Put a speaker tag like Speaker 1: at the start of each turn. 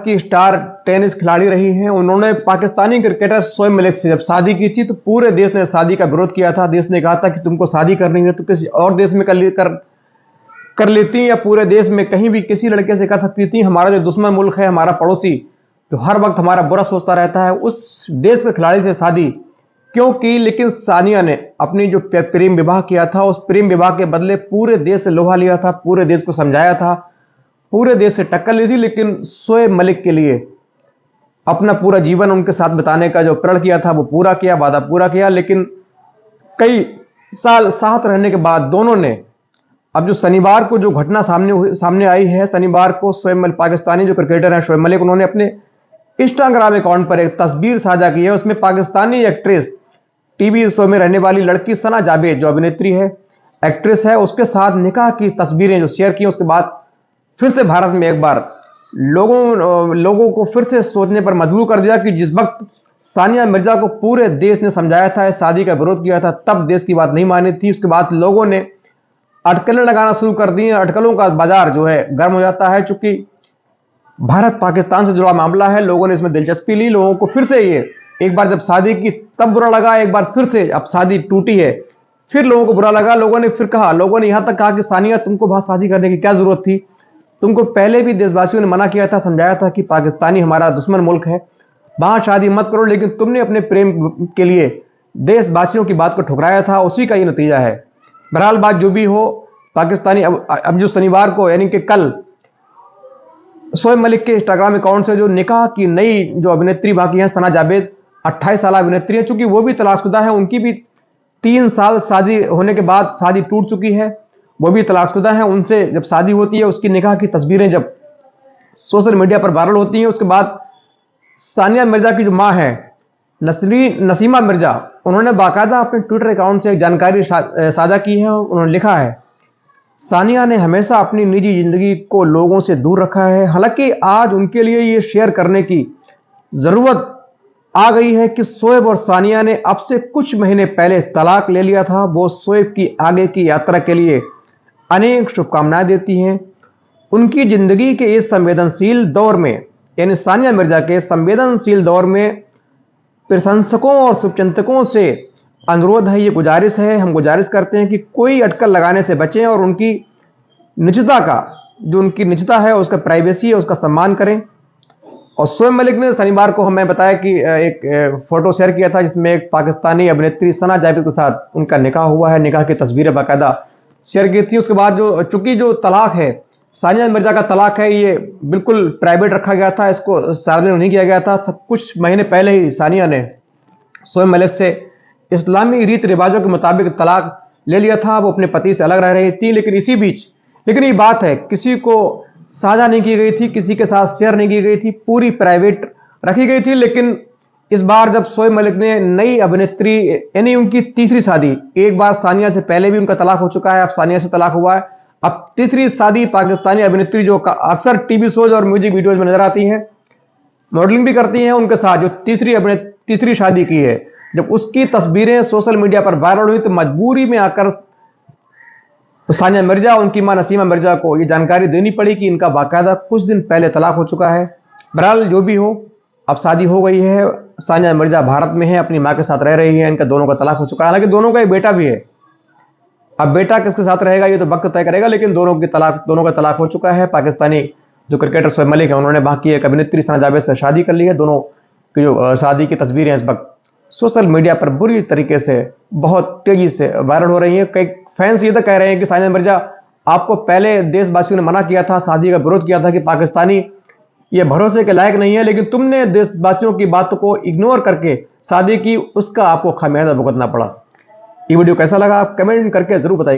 Speaker 1: की star tennis खिलाड़ी रही हैं। उन्होंने पाकिस्तानी क्रिकेटर शोएब मलिक से जब शादी की थी तो पूरे देश ने शादी का विरोध किया था। देश ने कहा था कि तुमको शादी करनी है तो किसी और देश में कर लेती, या पूरे देश में कहीं भी किसी लड़के से कर सकती थी। हमारा जो दुश्मन मुल्क है, हमारा पड़ोसी जो हर वक्त हमारा बुरा सोचता रहता है, उस देश के खिलाड़ी से शादी क्यों की? लेकिन सानिया ने अपनी जो प्रेम विवाह किया था, उस प्रेम विवाह के बदले पूरे देश से लोहा लिया था, पूरे देश को समझाया था, पूरे देश से टक्कर ली थी। लेकिन शोएब मलिक के लिए अपना पूरा जीवन उनके साथ बिताने का जो प्रण किया था वो पूरा किया, वादा पूरा किया। लेकिन कई साल साथ रहने के बाद दोनों ने अब जो शनिवार को जो घटना सामने आई है, शनिवार को शोएब मलिक, पाकिस्तानी जो क्रिकेटर हैं शोएब मलिक, उन्होंने अपने इंस्टाग्राम अकाउंट पर एक तस्वीर साझा की है। उसमें पाकिस्तानी एक्ट्रेस, टीवी शो में रहने वाली लड़की सना जावेद जो अभिनेत्री है, एक्ट्रेस है, उसके साथ निकाह की तस्वीरें जो शेयर की। उसके बाद फिर से भारत में एक बार लोगों को फिर से सोचने पर मजबूर कर दिया कि जिस वक्त सानिया मिर्जा को पूरे देश ने समझाया था, शादी का विरोध किया था, तब देश की बात नहीं मानी थी। उसके बाद लोगों ने अटकलें लगाना शुरू कर दी। अटकलों का बाजार जो है गर्म हो जाता है। चूंकि भारत पाकिस्तान से जुड़ा मामला है, लोगों ने इसमें दिलचस्पी ली। लोगों को फिर से ये एक बार जब शादी की तब बुरा लगा, एक बार फिर से अब शादी टूटी है फिर लोगों को बुरा लगा। लोगों ने फिर कहा, लोगों ने यहां तक कहा कि सानिया तुमको वहां शादी करने की क्या जरूरत थी? तुमको पहले भी देशवासियों ने मना किया था, समझाया था कि पाकिस्तानी हमारा दुश्मन मुल्क है, वहां शादी मत करो। लेकिन तुमने अपने प्रेम के लिए देशवासियों की बात को ठुकराया था, उसी का ये नतीजा है। बहरहाल बात जो भी हो, पाकिस्तानी अब जो शनिवार को यानी कि कल शोएब मलिक के इंस्टाग्राम अकाउंट से जो निकाह की नई जो अभिनेत्री बाकी है सना जावेद, 28 साल अभिनेत्री है, चूंकि वो भी तलाकशुदा है, उनकी भी 3 साल शादी होने के बाद शादी टूट चुकी है, वो भी तलाकशुदा है। उनसे जब शादी होती है, उसकी निकाह की तस्वीरें जब सोशल मीडिया पर वायरल होती हैं, उसके बाद सानिया मिर्जा की जो मां है नसीमा मिर्जा, उन्होंने बाकायदा अपने ट्विटर अकाउंट से एक जानकारी साझा की है। उन्होंने लिखा है, सानिया ने हमेशा अपनी निजी जिंदगी को लोगों से दूर रखा है। हालांकि आज उनके लिए ये शेयर करने की जरूरत आ गई है कि शोएब और सानिया ने अब से कुछ महीने पहले तलाक ले लिया था। वो शोएब की आगे की यात्रा के लिए अनेक शुभकामनाएं देती हैं। उनकी जिंदगी के इस संवेदनशील दौर में, यानी सानिया मिर्जा के संवेदनशील दौर में, प्रशंसकों और शुभचिंतकों से अनुरोध है, ये गुजारिश है, हम गुजारिश करते हैं कि कोई अटकल लगाने से बचें और उनकी निजता का, जो उनकी निजता है, उसका प्राइवेसी है, उसका सम्मान करें। और शोएब मलिक ने शनिवार को हमें बताया कि एक फोटो शेयर किया था जिसमें एक पाकिस्तानी अभिनेत्री सना जावेद के साथ उनका निकाह हुआ है, निकाह की तस्वीरें बाकायदा शेयर की थी। उसके बाद चूंकि जो तलाक है, सानिया मिर्जा का तलाक है, ये बिल्कुल प्राइवेट रखा गया था, इसको सार्वजनिक नहीं किया गया था। कुछ महीने पहले ही सानिया ने शोएब मलिक से इस्लामी रीति रिवाजों के मुताबिक तलाक ले लिया था। वो अपने पति से अलग रह रही थी, लेकिन इसी बीच, लेकिन ये बात है, किसी को साझा नहीं की गई थी, किसी के साथ शेयर नहीं की गई थी, पूरी प्राइवेट रखी गई थी। लेकिन इस बार जब शोएब मलिक ने नई अभिनेत्री, यानी उनकी तीसरी शादी, एक बार सानिया से पहले भी उनका तलाक हो चुका है, अब सानिया से तलाक हुआ है, अब तीसरी शादी पाकिस्तानी अभिनेत्री जो अक्सर टीवी शोज और म्यूजिक वीडियोज में नजर आती हैं, मॉडलिंग भी करती हैं, उनके साथ जो तीसरी शादी की है, जब उसकी तस्वीरें सोशल मीडिया पर वायरल हुई तो मजबूरी में आकर सानिया मिर्जा, उनकी मां नसीमा मिर्जा को यह जानकारी देनी पड़ी कि इनका बाकायदा कुछ दिन पहले तलाक हो चुका है। बहरहाल जो भी हो, अब शादी हो गई है, सानिया मिर्जा भारत में है, अपनी मां के साथ रह रही है, इनका दोनों का तलाक हो चुका है। हालांकि दोनों का एक बेटा भी है, अब बेटा किसके साथ रहेगा ये तो वक्त तय करेगा, लेकिन दोनों का तलाक हो चुका है। पाकिस्तानी जो क्रिकेटर शोएब मलिक है, उन्होंने बाकी एक अभिनेत्री सना जावेद से शादी कर ली है। दोनों की जो शादी की तस्वीरें इस वक्त सोशल मीडिया पर बुरी तरीके से बहुत तेजी से वायरल हो रही है। कई फैंस ये तो कह रहे हैं कि सानिया मिर्जा, आपको पहले देशवासियों ने मना किया था, शादी का विरोध किया था कि पाकिस्तानी ये भरोसे के लायक नहीं है, लेकिन तुमने देशवासियों की बातों को इग्नोर करके शादी की, उसका आपको खामियाजा भुगतना पड़ा। ये वीडियो कैसा लगा आप कमेंट करके जरूर बताइए।